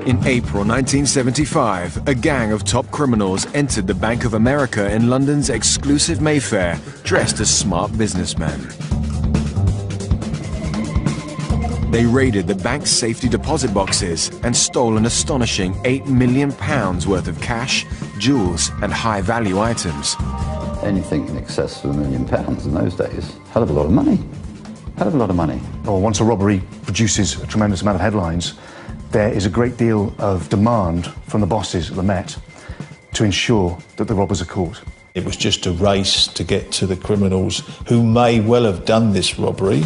In April 1975, a gang of top criminals entered the Bank of America in London's exclusive Mayfair, dressed as smart businessmen. They raided the bank's safety deposit boxes and stole an astonishing £8 million worth of cash, jewels and high-value items. Anything in excess of £1 million in those days, hell of a lot of money. Hell of a lot of money. Well, once a robbery produces a tremendous amount of headlines, there is a great deal of demand from the bosses at the Met to ensure that the robbers are caught. It was just a race to get to the criminals who may well have done this robbery.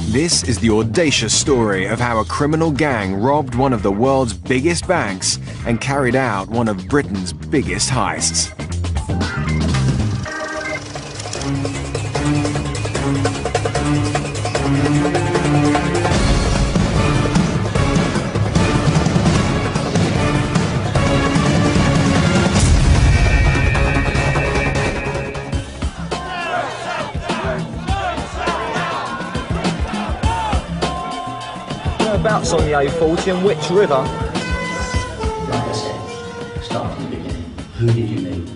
This is the audacious story of how a criminal gang robbed one of the world's biggest banks and carried out one of Britain's biggest heists. Whereabouts on the A40 and which river? Like I said, start from the beginning. Who did you meet?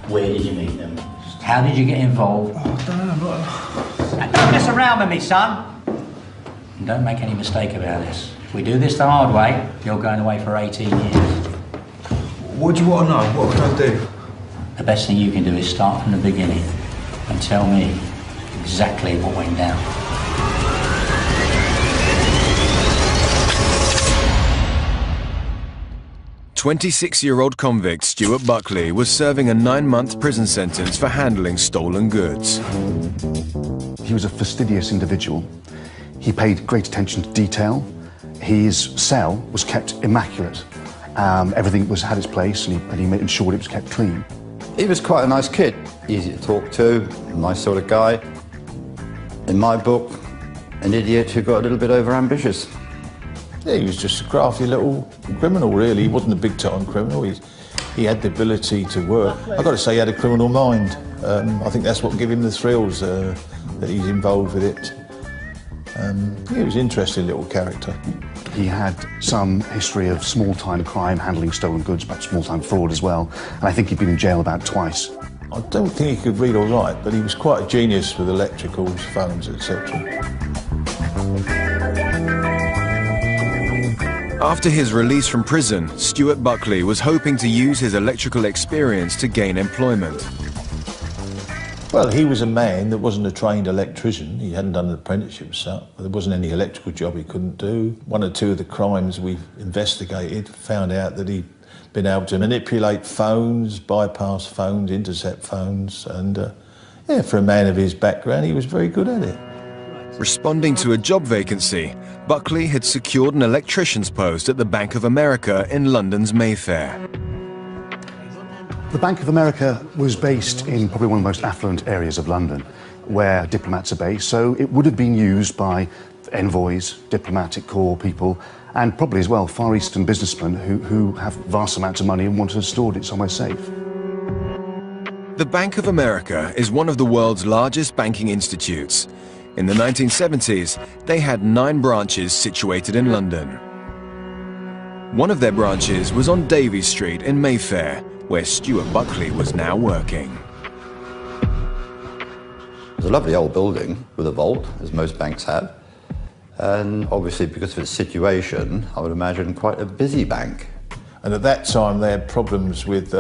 Where did you meet them? How did you get involved? Oh, I don't know. And don't mess around with me, son. And don't make any mistake about this. If we do this the hard way, you're going away for 18 years. What do you want to know? What can I do? The best thing you can do is start from the beginning and tell me exactly what went down. 26-year-old convict Stuart Buckley was serving a 9-month prison sentence for handling stolen goods. He was a fastidious individual. He paid great attention to detail. His cell was kept immaculate. Everything had its place, and he ensured it was kept clean. He was quite a nice kid, easy to talk to, a nice sort of guy. In my book, an idiot who got a little bit overambitious. Yeah, he was just a crafty little criminal, really. He wasn't a big-time criminal. He had the ability to work. I've got to say he had a criminal mind. I think that's what gave him the thrills, that he's involved with it. He was an interesting little character. He had some history of small-time crime, handling stolen goods, perhaps small-time fraud as well, and I think he'd been in jail about twice. I don't think he could read or write, but he was quite a genius with electricals, phones, etc. After his release from prison, Stuart Buckley was hoping to use his electrical experience to gain employment. Well, he was a man that wasn't a trained electrician. He hadn't done an apprenticeship, so there wasn't any electrical job he couldn't do. One or two of the crimes we investigated found out that he'd been able to manipulate phones, bypass phones, intercept phones, and yeah, for a man of his background, he was very good at it. Responding to a job vacancy, Buckley had secured an electrician's post at the Bank of America in London's Mayfair. The Bank of America was based in probably one of the most affluent areas of London, where diplomats are based, so it would have been used by envoys, diplomatic corps people, and probably as well Far Eastern businessmen who have vast amounts of money and want to have stored it somewhere safe. The Bank of America is one of the world's largest banking institutes. In the 1970s, they had 9 branches situated in London. One of their branches was on Davies Street in Mayfair, where Stuart Buckley was now working. It was a lovely old building with a vault, as most banks have. And obviously, because of its situation, I would imagine quite a busy bank. And at that time, they had problems with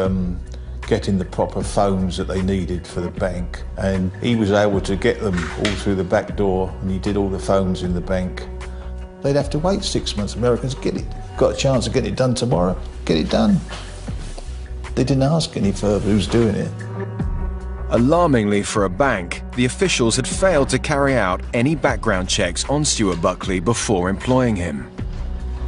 getting the proper phones that they needed for the bank. And he was able to get them all through the back door, and he did all the phones in the bank. They'd have to wait 6 months. Americans got a chance of getting it done tomorrow, get it done. They didn't ask any further who's doing it. Alarmingly for a bank, the officials had failed to carry out any background checks on Stuart Buckley before employing him.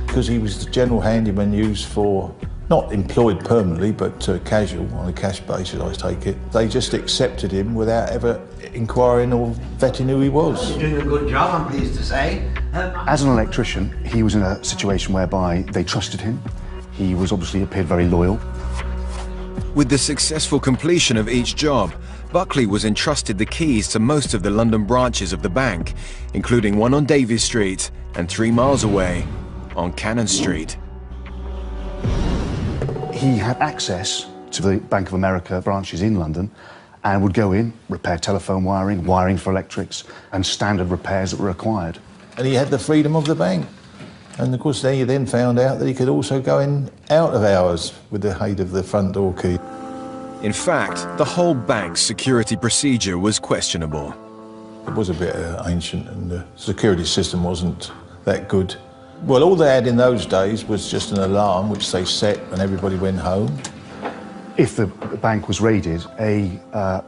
Because he was the general handyman used for, not employed permanently, but casual, on a cash basis, I take it. They just accepted him without ever inquiring or vetting who he was. You're doing a good job, I'm pleased to say. As an electrician, he was in a situation whereby they trusted him. He was obviously appeared very loyal. With the successful completion of each job, Buckley was entrusted the keys to most of the London branches of the bank, including one on Davies Street and 3 miles away on Cannon Street. He had access to the Bank of America branches in London and would go in, repair telephone wiring, wiring for electrics, and standard repairs that were required. And he had the freedom of the bank. And of course, he then found out that he could also go in out of hours with the aid of the front door key. In fact, the whole bank's security procedure was questionable. It was a bit ancient and the security system wasn't that good. Well, all they had in those days was just an alarm which they set when everybody went home. If the bank was raided, a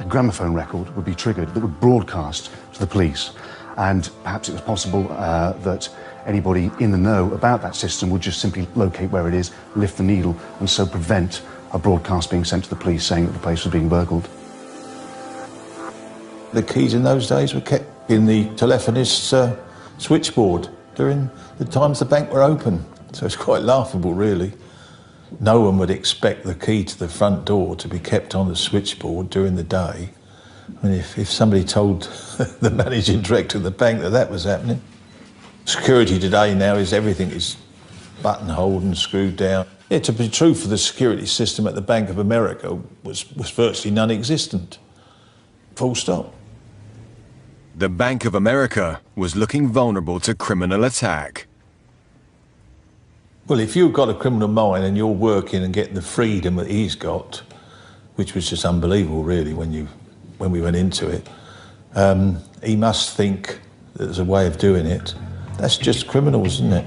gramophone record would be triggered that would broadcast to the police. And perhaps it was possible that anybody in the know about that system would just simply locate where it is, lift the needle, and so prevent a broadcast being sent to the police saying that the place was being burgled. The keys in those days were kept in the telephonist's switchboard during the times the bank were open. So it's quite laughable, really. No one would expect the key to the front door to be kept on the switchboard during the day. I mean, if somebody told the managing director of the bank that that was happening. Security today now is everything is buttonholed and screwed down. Yeah, to be true for the security system at the Bank of America was virtually non-existent. Full stop. The Bank of America was looking vulnerable to criminal attack. Well, if you've got a criminal mind and you're working and getting the freedom that he's got, which was just unbelievable, really, when we went into it, he must think that there's a way of doing it. That's just criminals, isn't it?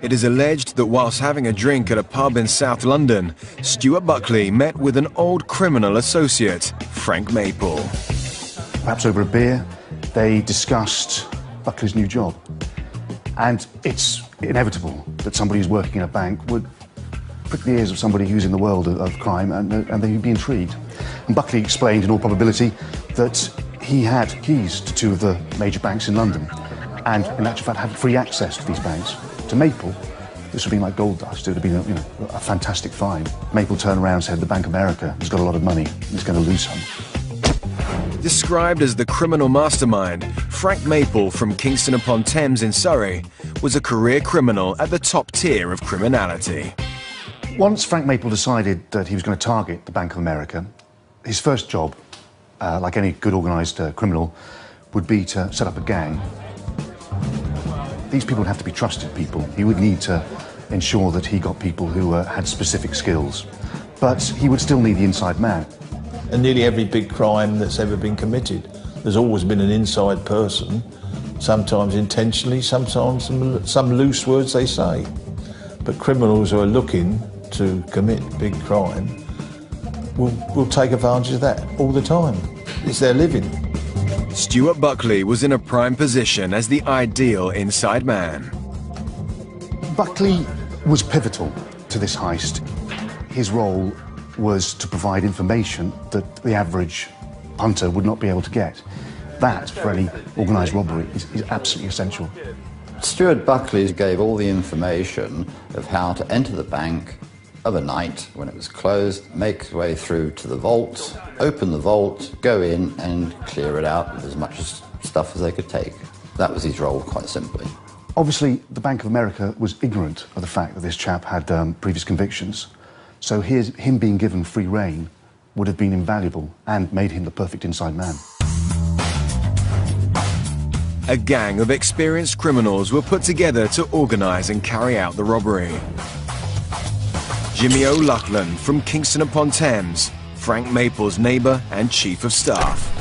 It is alleged that whilst having a drink at a pub in South London, Stuart Buckley met with an old criminal associate, Frank Maple. Perhaps over a beer, they discussed Buckley's new job. And it's inevitable that somebody who's working in a bank would prick the ears of somebody who's in the world of crime and they'd be intrigued. And Buckley explained, in all probability, that he had keys to two of the major banks in London and, in actual fact, had free access to these banks. To Maple, this would have been like gold dust. It would have been a fantastic find. Maple turned around and said, the Bank of America has got a lot of money. He's going to lose some. Described as the criminal mastermind, Frank Maple from Kingston upon Thames in Surrey was a career criminal at the top tier of criminality. Once Frank Maple decided that he was going to target the Bank of America, his first job, like any good organised criminal, would be to set up a gang. These people would have to be trusted people. He would need to ensure that he got people who had specific skills. But he would still need the inside man. And nearly every big crime that's ever been committed, there's always been an inside person, sometimes intentionally, sometimes some loose words they say. But criminals who are looking to commit big crime will take advantage of that all the time. It's their living. Stuart Buckley was in a prime position as the ideal inside man. Buckley was pivotal to this heist. His role was to provide information that the average punter would not be able to get. That, for any organised robbery, is absolutely essential. Stuart Buckley gave all the information of how to enter the bank of a night when it was closed, make his way through to the vault, open the vault, go in and clear it out with as much stuff as they could take. That was his role, quite simply. Obviously, the Bank of America was ignorant of the fact that this chap had previous convictions. So him being given free rein would have been invaluable and made him the perfect inside man. A gang of experienced criminals were put together to organise and carry out the robbery. Jimmy O'Loughlin from Kingston upon Thames, Frank Maple's neighbour and chief of staff.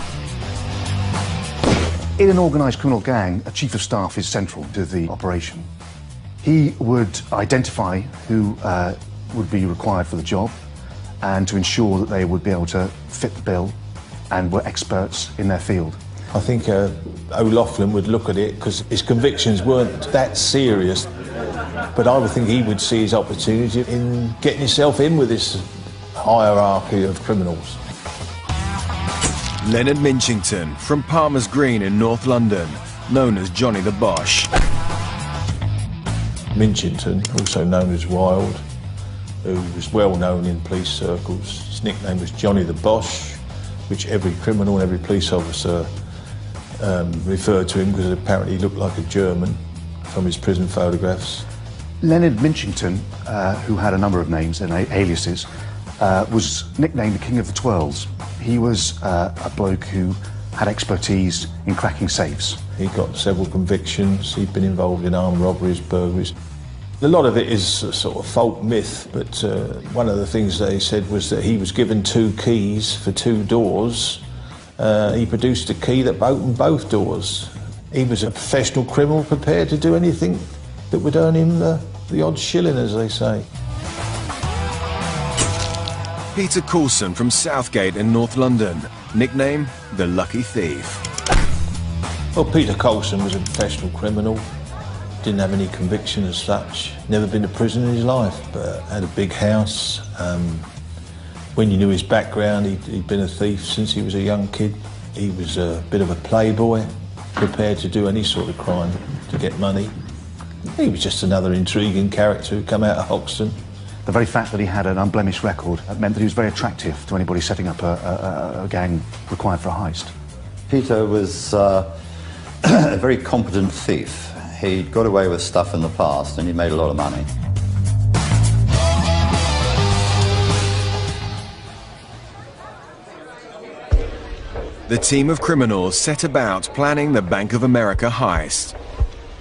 In an organised criminal gang, a chief of staff is central to the operation. He would identify who would be required for the job and to ensure that they would be able to fit the bill and were experts in their field. I think O'Loughlin would look at it because his convictions weren't that serious, but I would think he would see his opportunity in getting himself in with this hierarchy of criminals. Leonard Minchington from Palmer's Green in North London, known as Johnny the Bosch. Minchington, also known as Wild, who was well known in police circles. His nickname was Johnny the Bosch, which every criminal and every police officer referred to him because apparently he looked like a German. from his prison photographs. Leonard Minchington, who had a number of names and aliases, was nicknamed the King of the Twirls. He was a bloke who had expertise in cracking safes. He got several convictions. He'd been involved in armed robberies, burglaries. A lot of it is a sort of folk myth, but one of the things they said was that he was given 2 keys for 2 doors. He produced a key that opened both doors. He was a professional criminal prepared to do anything that would earn him the odd shilling, as they say. Peter Coulson from Southgate in North London, nickname the Lucky Thief. Well, Peter Coulson was a professional criminal. Didn't have any conviction as such. Never been to prison in his life, but had a big house. When you knew his background, he'd been a thief since he was a young kid. He was a bit of a playboy, prepared to do any sort of crime to get money. He was just another intriguing character who come out of Hoxton. The very fact that he had an unblemished record meant that he was very attractive to anybody setting up a gang required for a heist. Peter was a very competent thief. He'd got away with stuff in the past and he made a lot of money. The team of criminals set about planning the Bank of America heist.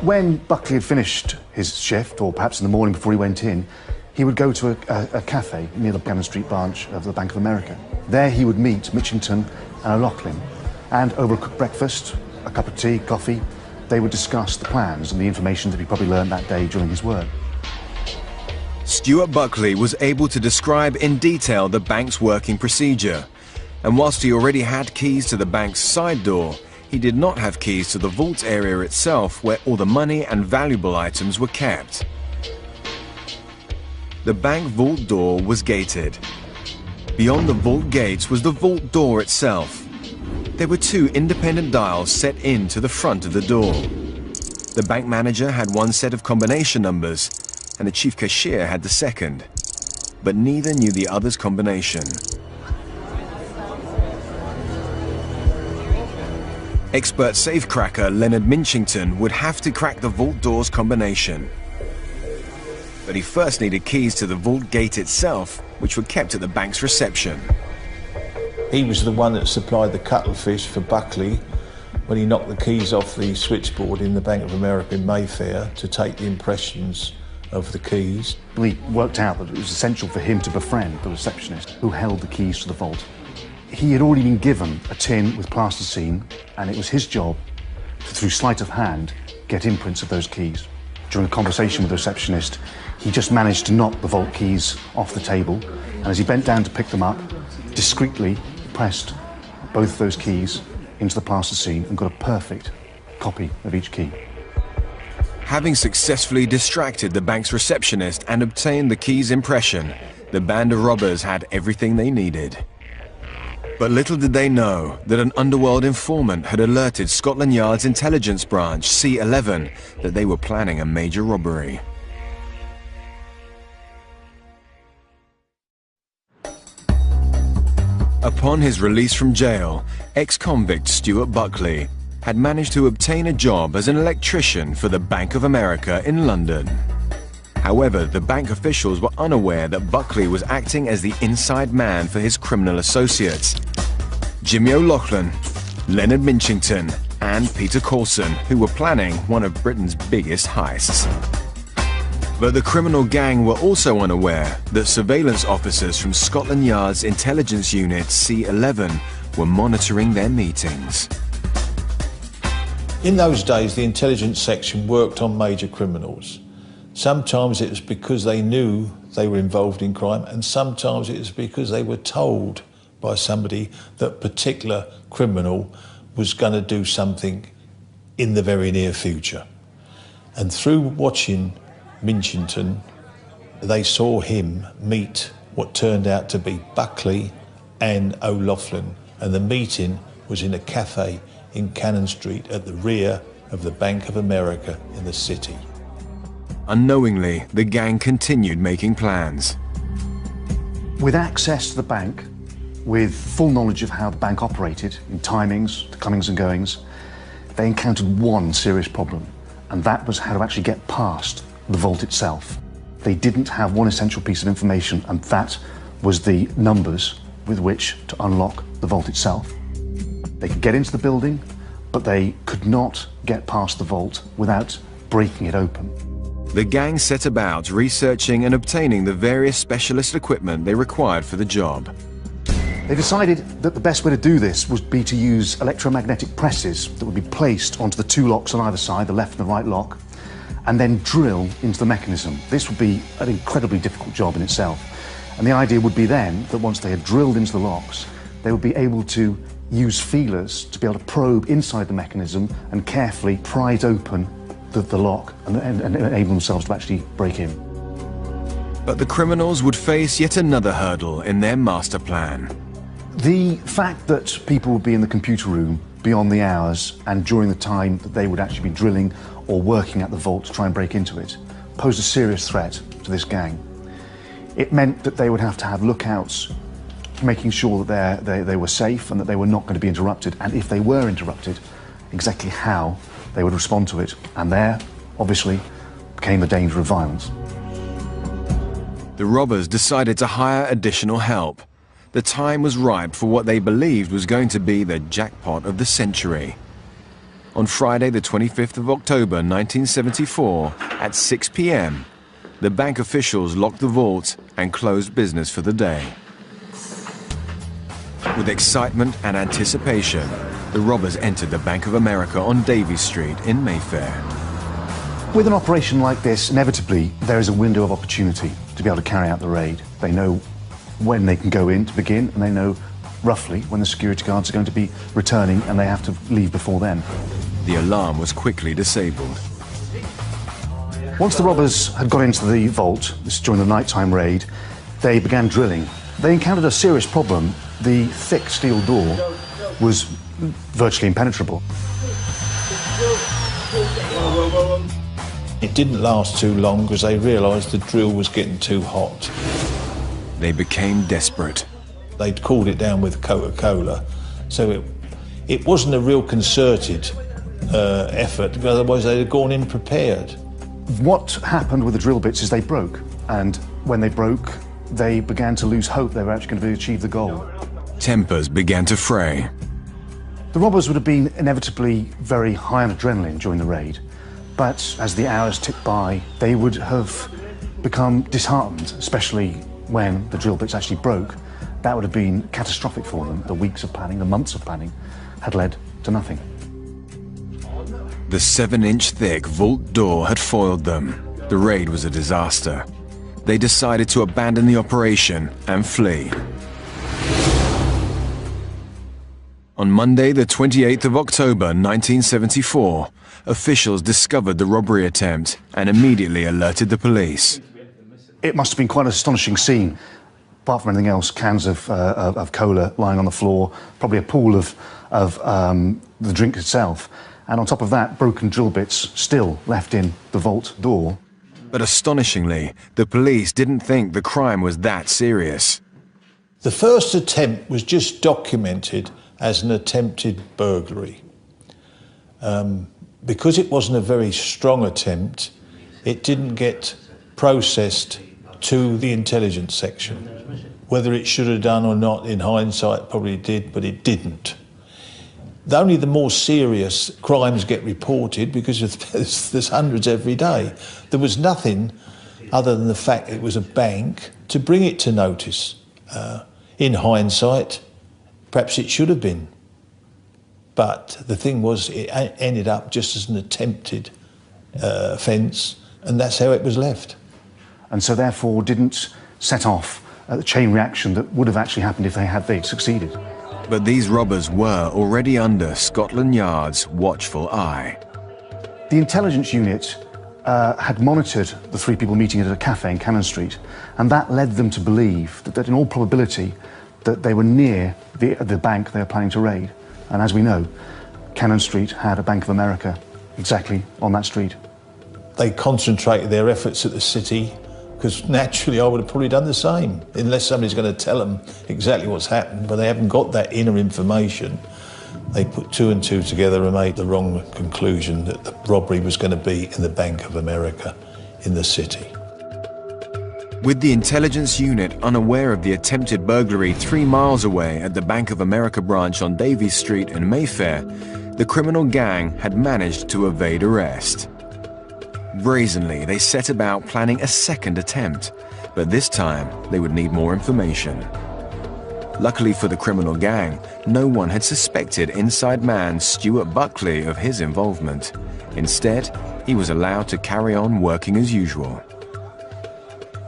When Buckley had finished his shift, or perhaps in the morning before he went in, he would go to a cafe near the Cannon Street branch of the Bank of America. There he would meet Mitchington and O'Loughlin, and over a quick breakfast, a cup of tea, coffee, they would discuss the plans and the information that he probably learned that day during his work. Stuart Buckley was able to describe in detail the bank's working procedure. And whilst he already had keys to the bank's side door, he did not have keys to the vault area itself where all the money and valuable items were kept. The bank vault door was gated. Beyond the vault gates was the vault door itself. There were 2 independent dials set into the front of the door. The bank manager had one set of combination numbers, and the chief cashier had the second. But neither knew the other's combination. Expert safecracker Leonard Minchington would have to crack the vault door's combination. But he first needed keys to the vault gate itself, which were kept at the bank's reception. He was the one that supplied the cuttlefish for Buckley when he knocked the keys off the switchboard in the Bank of America in Mayfair to take the impressions of the keys. We worked out that it was essential for him to befriend the receptionist who held the keys to the vault. He had already been given a tin with plasticine, and it was his job to, through sleight of hand, get imprints of those keys. During a conversation with the receptionist, he just managed to knock the vault keys off the table, and as he bent down to pick them up, discreetly pressed both those keys into the plasticine and got a perfect copy of each key. Having successfully distracted the bank's receptionist and obtained the key's impression, the band of robbers had everything they needed. But little did they know that an underworld informant had alerted Scotland Yard's intelligence branch, C11, that they were planning a major robbery. Upon his release from jail, ex-convict Stuart Buckley had managed to obtain a job as an electrician for the Bank of America in London. However, the bank officials were unaware that Buckley was acting as the inside man for his criminal associates, Jimmy O'Loughlin, Leonard Minchington, and Peter Coulson, who were planning one of Britain's biggest heists. But the criminal gang were also unaware that surveillance officers from Scotland Yard's intelligence unit C11 were monitoring their meetings. In those days, the intelligence section worked on major criminals. Sometimes it was because they knew they were involved in crime, and sometimes it was because they were told by somebody that particular criminal was going to do something in the very near future. And through watching Minchington, they saw him meet what turned out to be Buckley and O'Loughlin, and the meeting was in a cafe in Cannon Street at the rear of the Bank of America in the city. Unknowingly, the gang continued making plans. With access to the bank, with full knowledge of how the bank operated in timings, the comings and goings, they encountered one serious problem, and that was how to actually get past the vault itself. They didn't have one essential piece of information, and that was the numbers with which to unlock the vault itself. They could get into the building, but they could not get past the vault without breaking it open. The gang set about researching and obtaining the various specialist equipment they required for the job. They decided that the best way to do this would be to use electromagnetic presses that would be placed onto the two locks on either side, the left and the right lock, and then drill into the mechanism. This would be an incredibly difficult job in itself. And the idea would be then that once they had drilled into the locks, they would be able to use feelers to be able to probe inside the mechanism and carefully pry open the lock and enable themselves to actually break in. But the criminals would face yet another hurdle in their master plan. The fact that people would be in the computer room beyond the hours and during the time that they would actually be drilling or working at the vault to try and break into it posed a serious threat to this gang. It meant that they would have to have lookouts making sure that they were safe and that they were not going to be interrupted, and if they were interrupted, exactly how they would respond to it. And there, obviously, came the danger of violence. The robbers decided to hire additional help. The time was ripe for what they believed was going to be the jackpot of the century. On Friday, the 25th of October, 1974, at 6 p.m., the bank officials locked the vault and closed business for the day. With excitement and anticipation, the robbers entered the Bank of America on Davies Street in Mayfair. With an operation like this, inevitably, there is a window of opportunity to be able to carry out the raid. They know when they can go in to begin, and they know roughly when the security guards are going to be returning, and they have to leave before then. The alarm was quickly disabled. Once the robbers had got into the vault, this is during the nighttime raid, they began drilling. They encountered a serious problem. The thick steel door was virtually impenetrable. It didn't last too long because they realised the drill was getting too hot. They became desperate. They'd cooled it down with Coca-Cola, so it wasn't a real concerted effort, because otherwise they'd have gone in prepared. What happened with the drill bits is they broke, and when they broke, they began to lose hope they were actually going to achieve the goal. Tempers began to fray. The robbers would have been inevitably very high on adrenaline during the raid, but as the hours ticked by, they would have become disheartened, especially when the drill bits actually broke. That would have been catastrophic for them. The weeks of planning, the months of planning, had led to nothing. The 7-inch thick vault door had foiled them. The raid was a disaster. They decided to abandon the operation and flee. On Monday, the 28th of October, 1974, officials discovered the robbery attempt and immediately alerted the police. It must have been quite an astonishing scene. Apart from anything else, cans of cola lying on the floor, probably a pool of the drink itself, and on top of that, broken drill bits still left in the vault door. But astonishingly, the police didn't think the crime was that serious. The first attempt was just documented as an attempted burglary. Because it wasn't a very strong attempt, it didn't get processed to the intelligence section. Whether it should have done or not, in hindsight, probably did, but it didn't. Only the more serious crimes get reported because there's hundreds every day. There was nothing other than the fact it was a bank to bring it to notice. In hindsight, perhaps it should have been. But the thing was, it ended up just as an attempted offence, and that's how it was left. And so therefore didn't set off the chain reaction that would have actually happened if they'd succeeded. But these robbers were already under Scotland Yard's watchful eye. The intelligence unit had monitored the three people meeting at a cafe in Cannon Street, and that led them to believe that in all probability that they were near the bank they were planning to raid. And as we know, Cannon Street had a Bank of America exactly on that street. They concentrated their efforts at the city, because naturally I would have probably done the same, unless somebody's going to tell them exactly what's happened, but they haven't got that inner information. They put two and two together and made the wrong conclusion that the robbery was going to be in the Bank of America in the city. With the intelligence unit unaware of the attempted burglary 3 miles away at the Bank of America branch on Davies Street in Mayfair, the criminal gang had managed to evade arrest. Brazenly, they set about planning a second attempt, but this time they would need more information. Luckily for the criminal gang, no one had suspected inside man Stuart Buckley of his involvement. Instead, he was allowed to carry on working as usual.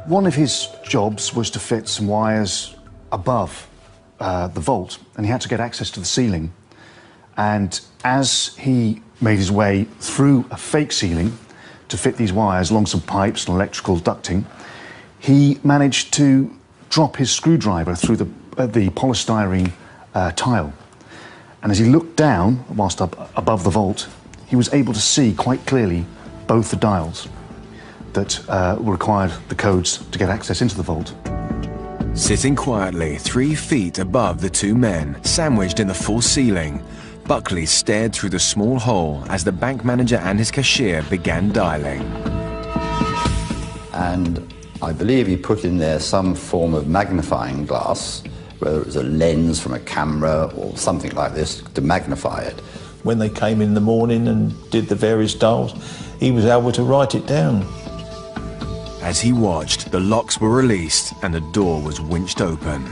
One of his jobs was to fit some wires above the vault, and he had to get access to the ceiling. And as he made his way through a fake ceiling to fit these wires along some pipes and electrical ducting, he managed to drop his screwdriver through the polystyrene tile. And as he looked down, whilst up above the vault, he was able to see quite clearly both the dials that required the codes to get access into the vault. Sitting quietly 3 feet above the two men, sandwiched in the false ceiling, Buckley stared through the small hole as the bank manager and his cashier began dialing. And I believe he put in there some form of magnifying glass, whether it was a lens from a camera or something like this, to magnify it. When they came in the morning and did the various dials, he was able to write it down. As he watched, the locks were released and the door was winched open.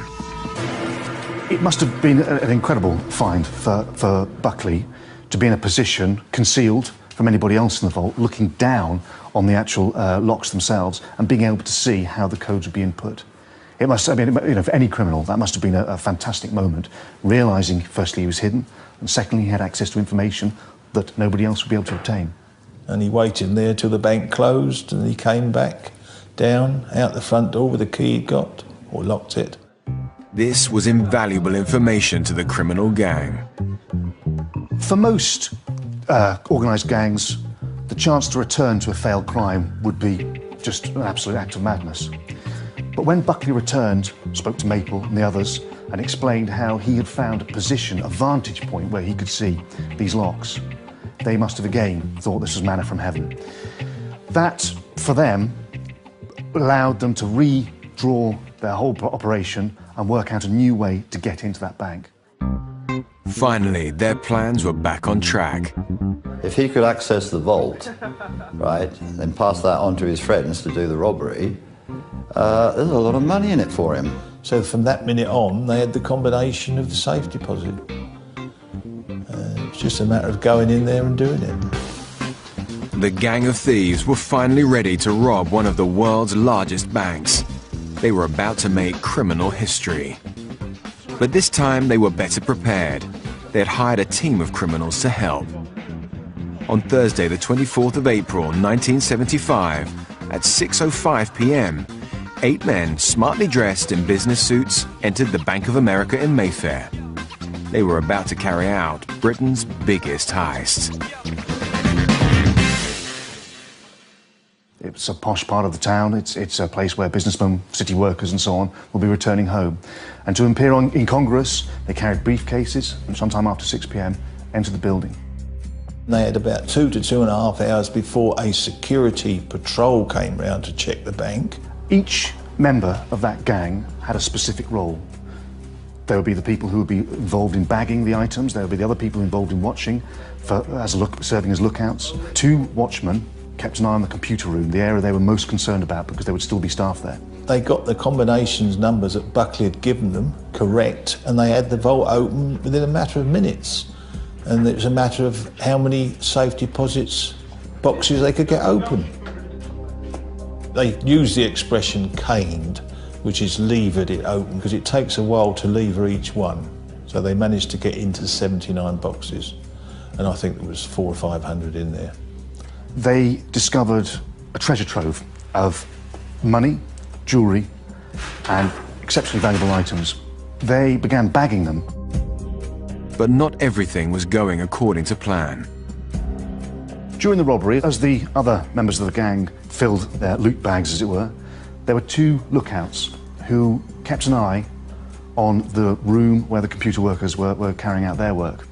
It must have been an incredible find for Buckley to be in a position, concealed from anybody else in the vault, looking down on the actual locks themselves and being able to see how the codes would be input. It must, I mean, you know, for any criminal, that must have been a fantastic moment, realising, firstly, he was hidden, and secondly, he had access to information that nobody else would be able to obtain. And he waited there till the bank closed, and he came back down, out the front door with the key he'd got, or locked it. This was invaluable information to the criminal gang. For most organised gangs, the chance to return to a failed crime would be just an absolute act of madness. But when Buckley returned, spoke to Maple and the others, and explained how he had found a position, a vantage point where he could see these locks, they must have again thought this was manna from heaven. That, for them, allowed them to redraw their whole operation and work out a new way to get into that bank. Finally, their plans were back on track. If he could access the vault, right, then pass that on to his friends to do the robbery, there's a lot of money in it for him. So from that minute on, they had the combination of the safe deposit. It's just a matter of going in there and doing it. The gang of thieves were finally ready to rob one of the world's largest banks. They were about to make criminal history. But this time they were better prepared. They had hired a team of criminals to help. On Thursday, the 24th of April, 1975, at 6:05 p.m., 8 men, smartly dressed in business suits, entered the Bank of America in Mayfair. They were about to carry out Britain's biggest heist. It's a posh part of the town. It's a place where businessmen, city workers and so on will be returning home. And to appear in Congress, they carried briefcases and sometime after 6 p.m. entered the building. They had about 2 to 2.5 hours before a security patrol came round to check the bank. Each member of that gang had a specific role. There would be the people who would be involved in bagging the items. There would be the other people involved in watching, serving as lookouts. 2 watchmen kept an eye on the computer room, the area they were most concerned about because there would still be staff there. They got the combinations numbers that Buckley had given them correct, and they had the vault open within a matter of minutes. And it was a matter of how many safe deposits boxes they could get open. They used the expression caned, which is levered it open, because it takes a while to lever each one. So they managed to get into 79 boxes, and I think there was 400 or 500 in there. They discovered a treasure trove of money, jewellery, and exceptionally valuable items. They began bagging them. But not everything was going according to plan. During the robbery, as the other members of the gang filled their loot bags, as it were, there were 2 lookouts who kept an eye on the room where the computer workers were carrying out their work.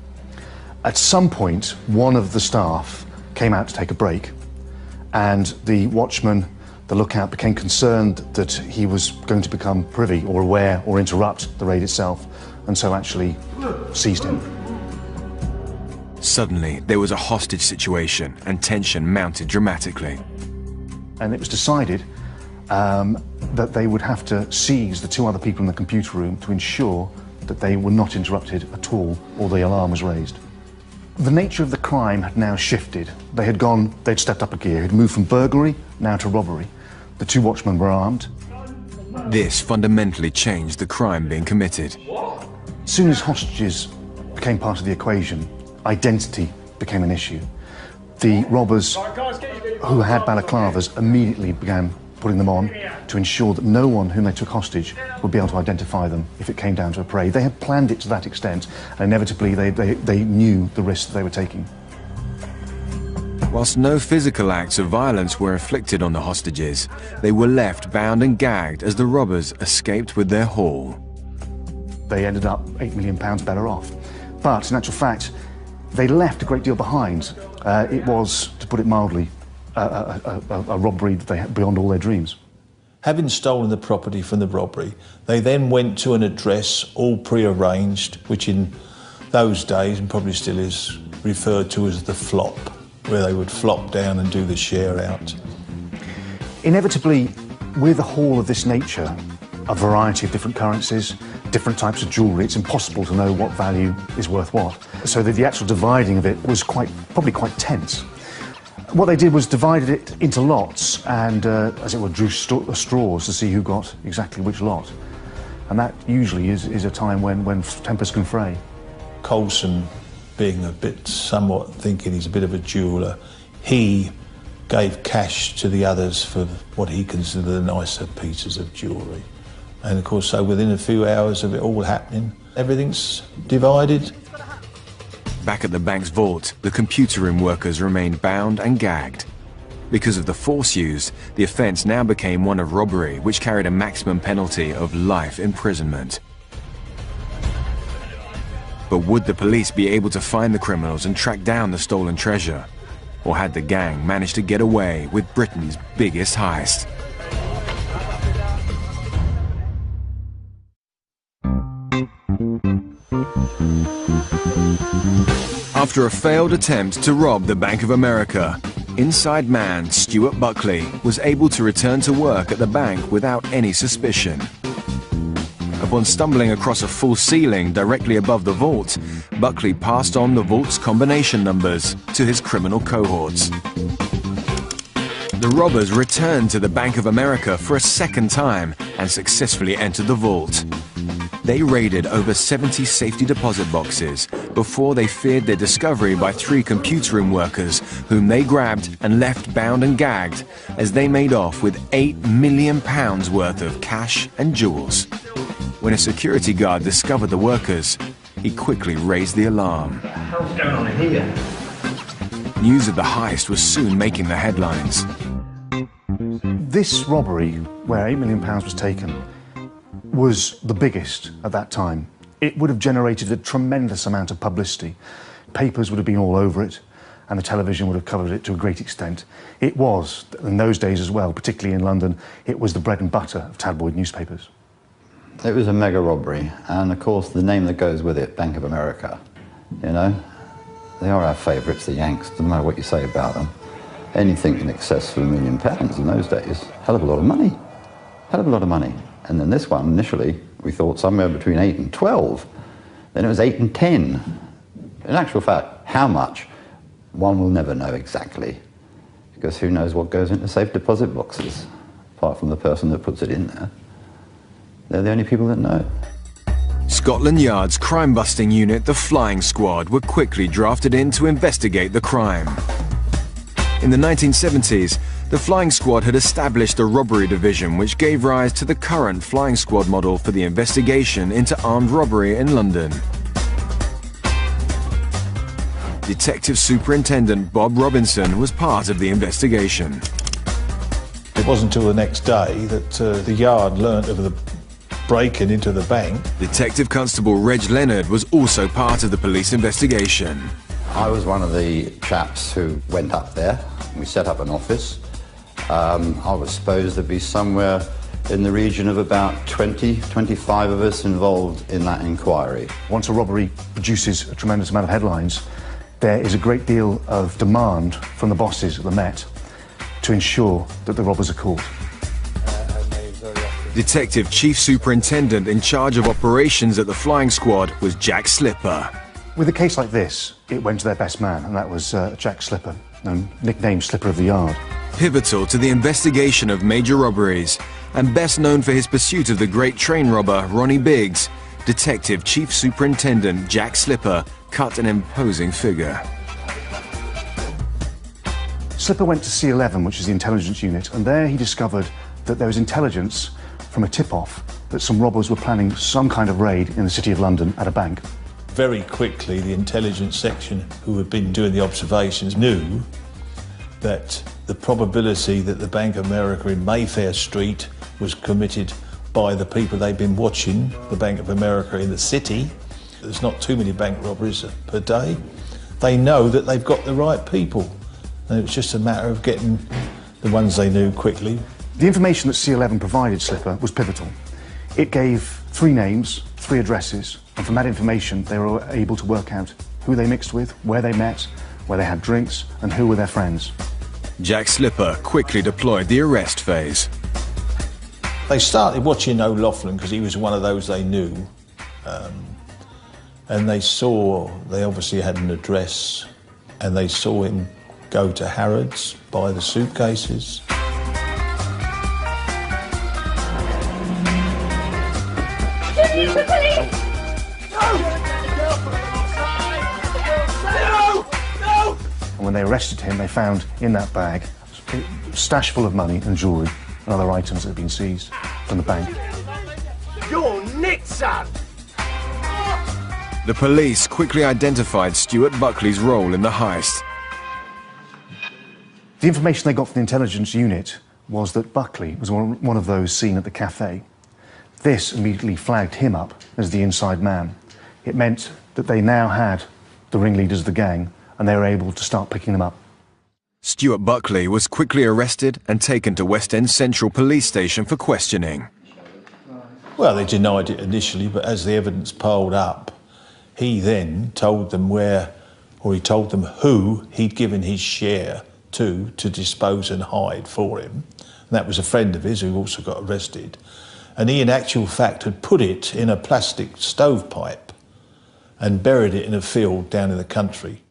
At some point, one of the staff came out to take a break, and the watchman, the lookout, became concerned that he was going to become privy or aware or interrupt the raid itself, and so actually seized him. Suddenly, there was a hostage situation, and tension mounted dramatically. And it was decided that they would have to seize the two other people in the computer room to ensure that they were not interrupted at all, or the alarm was raised. The nature of the crime had now shifted. They'd stepped up a gear. It had moved from burglary now to robbery. The two watchmen were armed. This fundamentally changed the crime being committed. As soon as hostages became part of the equation, identity became an issue. The robbers who had balaclavas immediately began putting them on to ensure that no one whom they took hostage would be able to identify them if it came down to a parade. They had planned it to that extent, and inevitably they knew the risk that they were taking. Whilst no physical acts of violence were inflicted on the hostages, they were left bound and gagged as the robbers escaped with their haul. They ended up £8 million better off. But in actual fact, they left a great deal behind. It was, to put it mildly, a robbery that they had beyond all their dreams. Having stolen the property from the robbery, they then went to an address all pre-arranged, which in those days, and probably still is, referred to as the flop, where they would flop down and do the share out. Inevitably, with a haul of this nature, a variety of different currencies, different types of jewellery, it's impossible to know what value is worth what. So the actual dividing of it was probably quite tense. What they did was divided it into lots and, as it were, drew straws to see who got exactly which lot. And that usually is a time when tempers can fray. Coulson, being a bit somewhat thinking he's a bit of a jeweller, he gave cash to the others for what he considered the nicer pieces of jewellery. And of course, so within a few hours of it all happening, everything's divided. Back at the bank's vault, the computer room workers remained bound and gagged. Because of the force used, the offence now became one of robbery, which carried a maximum penalty of life imprisonment. But would the police be able to find the criminals and track down the stolen treasure? Or had the gang managed to get away with Britain's biggest heist? After a failed attempt to rob the Bank of America, inside man Stuart Buckley was able to return to work at the bank without any suspicion. Upon stumbling across a false ceiling directly above the vault, Buckley passed on the vault's combination numbers to his criminal cohorts. The robbers returned to the Bank of America for a second time and successfully entered the vault. They raided over 70 safety deposit boxes before they feared their discovery by 3 computer room workers, whom they grabbed and left bound and gagged as they made off with £8 million worth of cash and jewels. When a security guard discovered the workers, he quickly raised the alarm. What the hell's going on in here? News of the heist was soon making the headlines. This robbery, where £8 million was taken, was the biggest at that time. It would have generated a tremendous amount of publicity. Papers would have been all over it, and the television would have covered it to a great extent. It was, in those days as well, particularly in London, it was the bread and butter of tabloid newspapers. It was a mega robbery, and of course the name that goes with it, Bank of America, you know, they are our favourites, the Yanks, no matter what you say about them. Anything in excess of £1 million in those days, hell of a lot of money, hell of a lot of money. And then this one, initially, we thought somewhere between 8 and 12. Then it was 8 and 10. In actual fact, how much? One will never know exactly, because who knows what goes into safe deposit boxes, apart from the person that puts it in there. They're the only people that know. Scotland Yard's crime-busting unit, the Flying Squad, were quickly drafted in to investigate the crime. In the 1970s, the Flying Squad had established a robbery division which gave rise to the current Flying Squad model for the investigation into armed robbery in London. Detective Superintendent Bob Robinson was part of the investigation. It wasn't until the next day that the Yard learnt of the break-in into the bank. Detective Constable Reg Leonard was also part of the police investigation. I was one of the chaps who went up there. We set up an office. I was supposed to be somewhere in the region of about 20, 25 of us involved in that inquiry. Once a robbery produces a tremendous amount of headlines, there is a great deal of demand from the bosses at the Met to ensure that the robbers are caught. Detective Chief Superintendent in charge of operations at the flying squad was Jack Slipper. With a case like this, it went to their best man, and that was Jack Slipper, nicknamed Slipper of the Yard. Pivotal to the investigation of major robberies, and best known for his pursuit of the great train robber Ronnie Biggs, Detective Chief Superintendent Jack Slipper cut an imposing figure. Slipper went to C11, which is the intelligence unit, and there he discovered that there was intelligence from a tip-off that some robbers were planning some kind of raid in the City of London at a bank. Very quickly, the intelligence section, who had been doing the observations, knew that the probability that the Bank of America in Mayfair Street was committed by the people they'd been watching, the Bank of America in the city. There's not too many bank robberies per day. They know that they've got the right people. And it was just a matter of getting the ones they knew quickly. The information that C11 provided Slipper was pivotal. It gave 3 names, 3 addresses, and from that information they were able to work out who they mixed with, where they met, where they had drinks, and who were their friends. Jack Slipper quickly deployed the arrest phase. They started watching O'Loughlin because he was one of those they knew. And they obviously had an address, and they saw him go to Harrods, buy the suitcases. And when they arrested him, they found in that bag a stash full of money and jewellery and other items that had been seized from the bank. You're nicked, son! The police quickly identified Stuart Buckley's role in the heist. The information they got from the intelligence unit was that Buckley was one of those seen at the cafe. This immediately flagged him up as the inside man. It meant that they now had the ringleaders of the gang, and they were able to start picking them up. Stuart Buckley was quickly arrested and taken to West End Central Police Station for questioning. Well, they denied it initially, but as the evidence piled up, he then told them he told them who he'd given his share to dispose and hide for him. And that was a friend of his who also got arrested. And he, in actual fact, had put it in a plastic stovepipe and buried it in a field down in the country.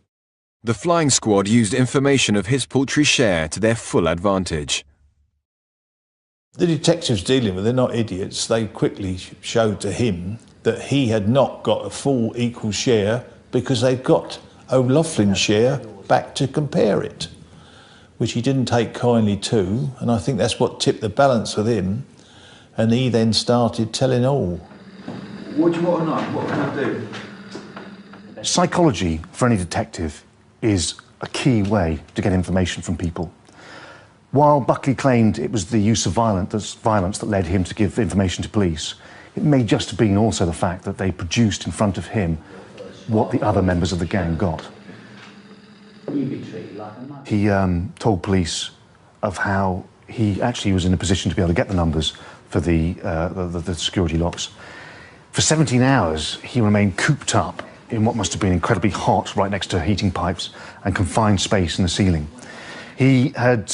The flying squad used information of his paltry share to their full advantage. The detectives dealing with it, they're not idiots. They quickly showed to him that he had not got a full equal share because they'd got O'Loughlin's share back to compare it, which he didn't take kindly to, and I think that's what tipped the balance with him. And he then started telling all. What do you want to know? What can I do? Psychology, for any detective, is a key way to get information from people. While Buckley claimed it was the use of violence that led him to give information to police, it may just have been also the fact that they produced in front of him what the other members of the gang got. He told police of how he actually was in a position to be able to get the numbers for the security locks. For 17 hours, he remained cooped up in what must have been incredibly hot right next to heating pipes and confined space in the ceiling. He had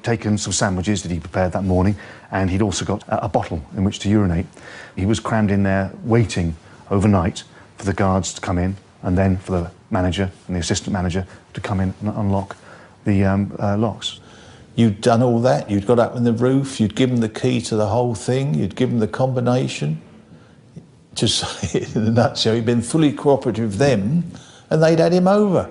taken some sandwiches that he prepared that morning, and he'd also got a bottle in which to urinate. He was crammed in there waiting overnight for the guards to come in, and then for the manager and the assistant manager to come in and unlock the locks. You'd done all that, you'd got up in the roof, you'd given the key to the whole thing, you'd given the combination. To say it in a nutshell, he'd been fully cooperative with them, and they'd had him over.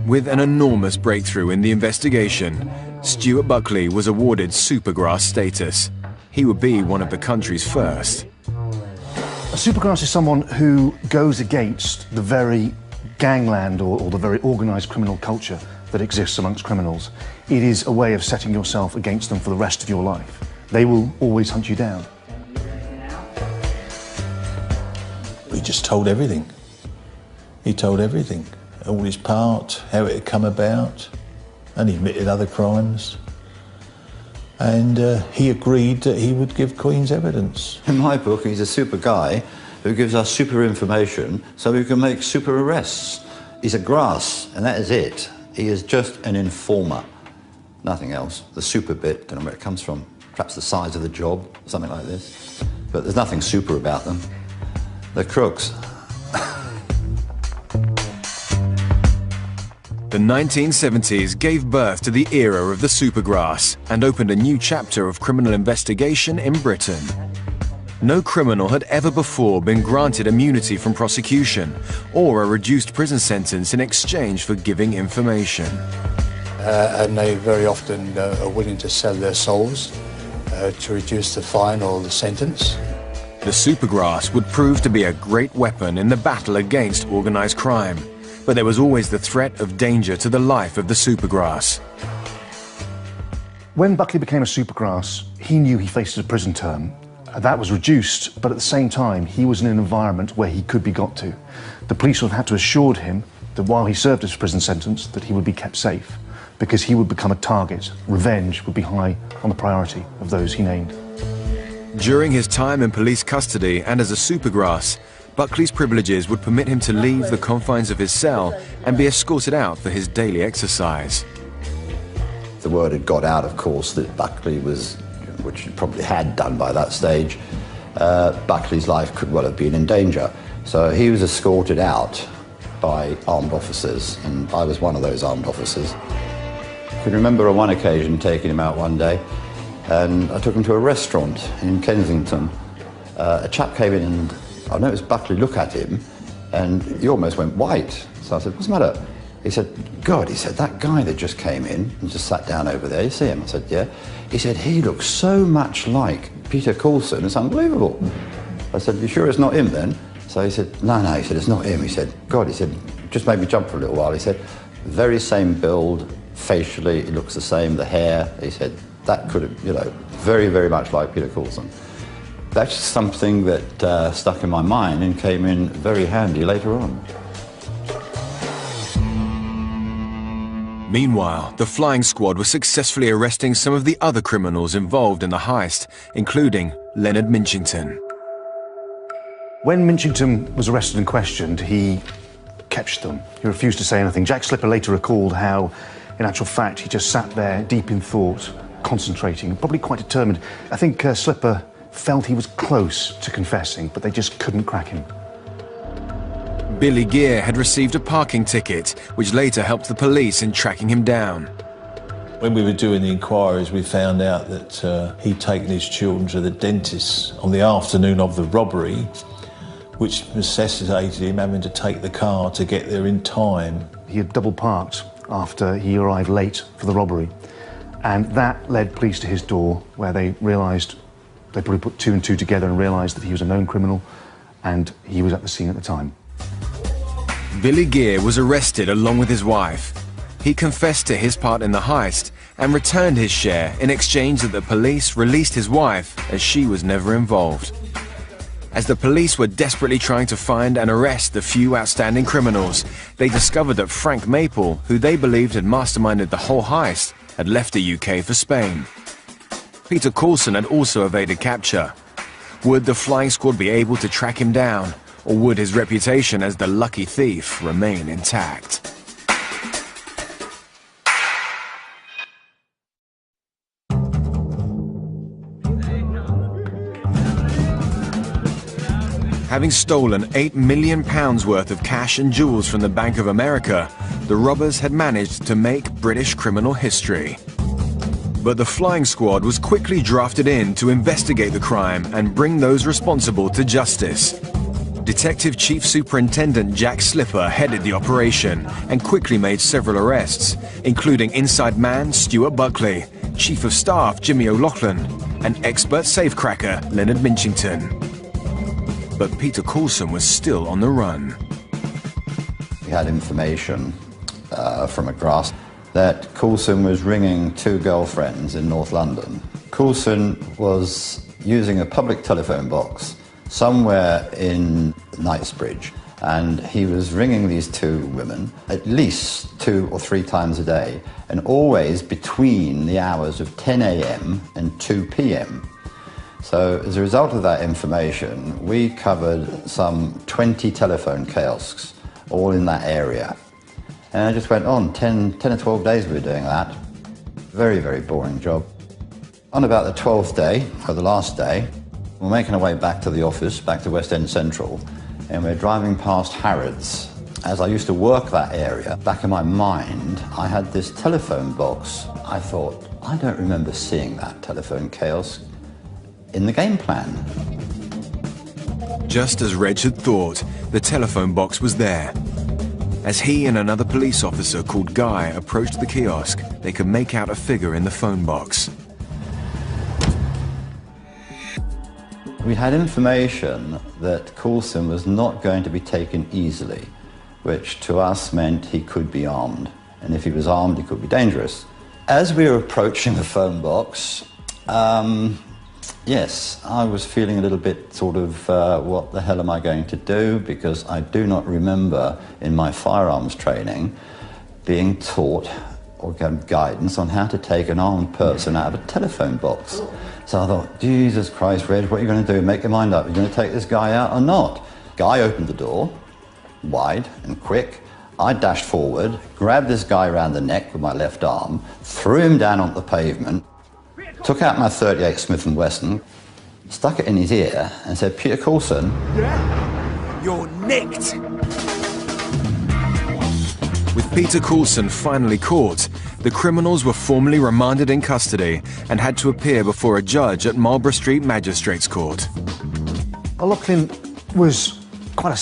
With an enormous breakthrough in the investigation, Stuart Buckley was awarded supergrass status. He would be one of the country's first. A supergrass is someone who goes against the very gangland or the very organised criminal culture that exists amongst criminals. It is a way of setting yourself against them for the rest of your life. They will always hunt you down. He just told everything. He told everything. all his part, how it had come about, and he admitted other crimes. And he agreed that he would give Queen's evidence. In my book, he's a super guy who gives us super information so we can make super arrests. He's a grass, and that is it. He is just an informer, nothing else. The super bit, don't know where it comes from. Perhaps the size of the job, something like this. But there's nothing super about them. They're crooks. The 1970s gave birth to the era of the supergrass and opened a new chapter of criminal investigation in Britain. No criminal had ever before been granted immunity from prosecution or a reduced prison sentence in exchange for giving information. And they very often are willing to sell their souls to reduce the fine or the sentence. The supergrass would prove to be a great weapon in the battle against organised crime, but there was always the threat of danger to the life of the supergrass. When Buckley became a supergrass, he knew he faced a prison term. That was reduced, but at the same time, he was in an environment where he could be got to. The police would have had to assure him that while he served his prison sentence, that he would be kept safe, because he would become a target. Revenge would be high on the priority of those he named. During his time in police custody and as a supergrass, Buckley's privileges would permit him to leave the confines of his cell and be escorted out for his daily exercise. The word had got out, of course, that Buckley was, which he probably had done by that stage, Buckley's life could well have been in danger. So he was escorted out by armed officers, and I was one of those armed officers. I can remember on one occasion taking him out one day, and I took him to a restaurant in Kensington. A chap came in and I noticed Buckley look at him, and he almost went white. So I said, "What's the matter?" He said, "God," he said, "that guy that just came in and just sat down over there, you see him?" I said, "Yeah." He said, "He looks so much like Peter Coulson, it's unbelievable." I said, "You sure it's not him then?" So he said, no, he said, "It's not him." He said, "God," he said, "just made me jump for a little while." He said, "Very same build, facially, it looks the same, the hair." He said, "That could have, very, very much like Peter Coulson." That's something that stuck in my mind and came in very handy later on. Meanwhile, the flying squad was successfully arresting some of the other criminals involved in the heist, including Leonard Minchington. When Minchington was arrested and questioned, he kept stum. He refused to say anything. Jack Slipper later recalled how, in actual fact, he just sat there deep in thought, concentrating, probably quite determined. I think Slipper felt he was close to confessing, but they just couldn't crack him. Billy Gear had received a parking ticket, which later helped the police in tracking him down. When we were doing the inquiries, we found out that he'd taken his children to the dentist on the afternoon of the robbery, which necessitated him having to take the car to get there in time. He had double parked after he arrived late for the robbery, and that led police to his door, where they probably put two and two together and realised that he was a known criminal, and he was at the scene at the time. Billy Gear was arrested along with his wife. He confessed to his part in the heist and returned his share in exchange that the police released his wife, as she was never involved. As the police were desperately trying to find and arrest the few outstanding criminals, they discovered that Frank Maple, who they believed had masterminded the whole heist, had left the UK for Spain. Peter Coulson had also evaded capture. Would the flying squad be able to track him down, or would his reputation as the lucky thief remain intact? Having stolen £8 million worth of cash and jewels from the Bank of America, the robbers had managed to make British criminal history. But the flying squad was quickly drafted in to investigate the crime and bring those responsible to justice. Detective Chief Superintendent Jack Slipper headed the operation and quickly made several arrests, including inside man Stuart Buckley, Chief of Staff Jimmy O'Loughlin, and expert safecracker Leonard Minchington. But Peter Coulson was still on the run. We had information from a grass that Coulson was ringing two girlfriends in North London. Coulson was using a public telephone box somewhere in Knightsbridge, And he was ringing these two women at least 2 or 3 times a day, and always between the hours of 10 a.m. and 2 p.m. So as a result of that information, we covered some 20 telephone kiosks, all in that area. And I just went on, 10 or 12 days we were doing that. Very, very boring job. On about the 12th day, or the last day, we're making our way back to the office, back to West End Central, and we're driving past Harrods. As I used to work that area, back in my mind, I had this telephone box. I thought, I don't remember seeing that telephone kiosk in the game plan. Just as Reg had thought, the telephone box was there. As he and another police officer called Guy approached the kiosk, they could make out a figure in the phone box. We had information that Coulson was not going to be taken easily, which to us meant he could be armed. And if he was armed, he could be dangerous. As we were approaching the phone box, yes, I was feeling a little bit sort of, what the hell am I going to do? Because I do not remember in my firearms training being taught or given guidance on how to take an armed person out of a telephone box. So I thought, Jesus Christ, Reg, what are you going to do? Make your mind up. Are you going to take this guy out or not? Guy opened the door, wide and quick. I dashed forward, grabbed this guy around the neck with my left arm, threw him down on the pavement, took out my .38 Smith & Wesson, stuck it in his ear and said, Peter Coulson. Yeah? You're nicked! With Peter Coulson finally caught, the criminals were formally remanded in custody and had to appear before a judge at Marlborough Street Magistrates Court. O'Loughlin was quite a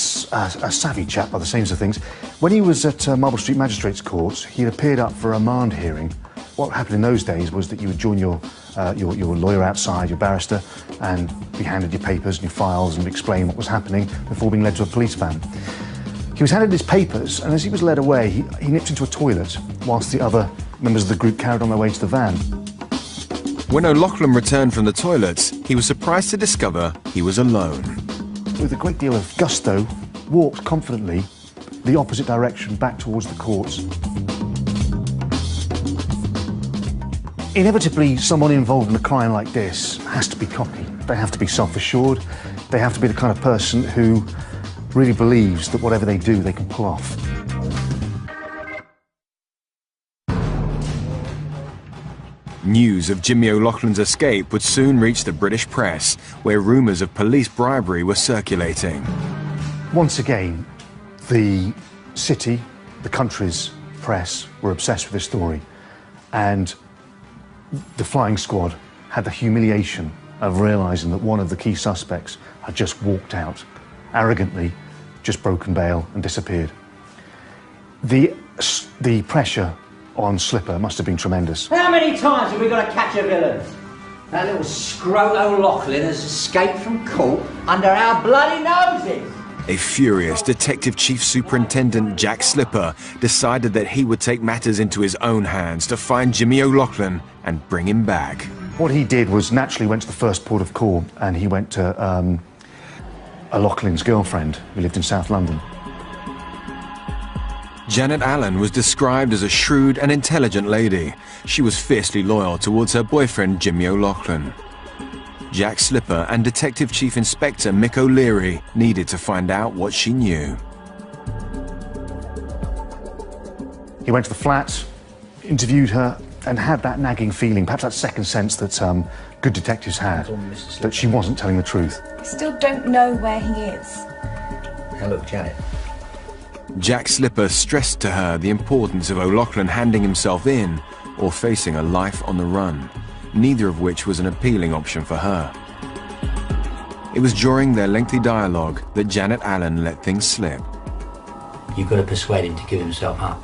savvy chap by the seams of things. When he was at Marlborough Street Magistrates Court, he had appeared up for a remand hearing. What happened in those days was that you would join your lawyer outside, your barrister, and be handed your papers and your files and explain what was happening before being led to a police van. He was handed his papers, and as he was led away, he nipped into a toilet whilst the other members of the group carried on their way to the van. When O'Loughlin returned from the toilets, he was surprised to discover he was alone. With a great deal of gusto, walked confidently the opposite direction back towards the courts. Inevitably, someone involved in a crime like this has to be cocky. They have to be self-assured. They have to be the kind of person who really believes that whatever they do, they can pull off. News of Jimmy O'Loughlin's escape would soon reach the British press, where rumours of police bribery were circulating. Once again, the city, the country's press were obsessed with this story, and the flying squad had the humiliation of realising that one of the key suspects had just walked out, arrogantly, just broken bail and disappeared. The pressure on Slipper must have been tremendous. How many times have we got to catch a villain? That little scrote O'Loughlin has escaped from court under our bloody noses. A furious Detective Chief Superintendent Jack Slipper decided that he would take matters into his own hands to find Jimmy O'Loughlin and bring him back. What he did was naturally went to the first port of call, and he went to O'Loughlin's girlfriend, who lived in South London. Janet Allen was described as a shrewd and intelligent lady. She was fiercely loyal towards her boyfriend, Jimmy O'Loughlin. Jack Slipper and Detective Chief Inspector Mick O'Leary needed to find out what she knew. He went to the flat, interviewed her, and had that nagging feeling, perhaps that second sense that good detectives had, that she wasn't telling the truth. I still don't know where he is. Now look, Janet. Jack Slipper stressed to her the importance of O'Loughlin handing himself in or facing a life on the run, neither of which was an appealing option for her. It was during their lengthy dialogue that Janet Allen let things slip. You've got to persuade him to give himself up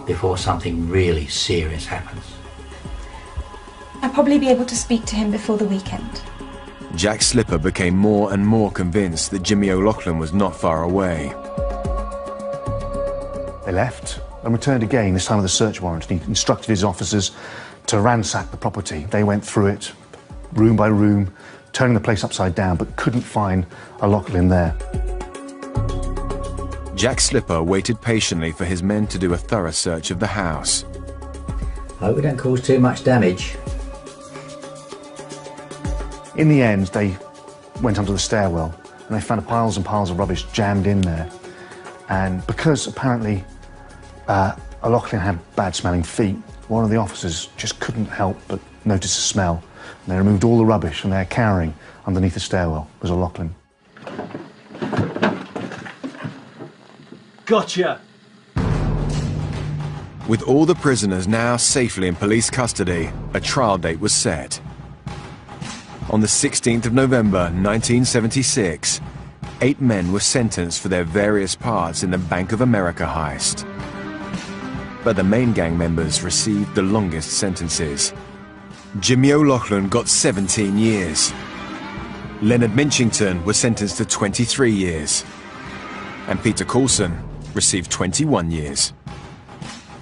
before something really serious happens. I'll probably be able to speak to him before the weekend. Jack Slipper became more and more convinced that Jimmy O'Loughlin was not far away. They left and returned again, this time with a search warrant, and he instructed his officers to ransack the property. They went through it, room by room, turning the place upside down, but couldn't find O'Loughlin there. Jack Slipper waited patiently for his men to do a thorough search of the house. Hope we don't cause too much damage. In the end, they went under the stairwell and they found piles and piles of rubbish jammed in there. And because apparently O'Loughlin had bad-smelling feet, one of the officers just couldn't help but notice the smell. And they removed all the rubbish and they're carrying underneath the stairwell was O'Loughlin. Gotcha! With all the prisoners now safely in police custody, a trial date was set. On the 16th of November 1976, 8 men were sentenced for their various parts in the Bank of America heist. But the main gang members received the longest sentences. Jimmy O'Loughlin got 17 years. Leonard Minchington was sentenced to 23 years. And Peter Coulson received 21 years.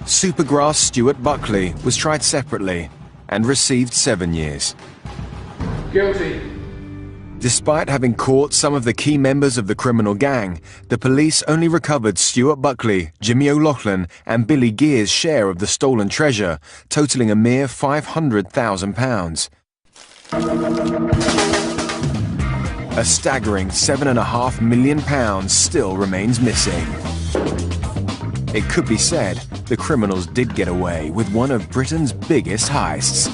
Supergrass Stuart Buckley was tried separately and received 7 years. Guilty. Despite having caught some of the key members of the criminal gang, the police only recovered Stuart Buckley, Jimmy O'Loughlin and Billy Gear's share of the stolen treasure, totalling a mere £500,000. A staggering £7.5 million still remains missing. It could be said the criminals did get away with one of Britain's biggest heists.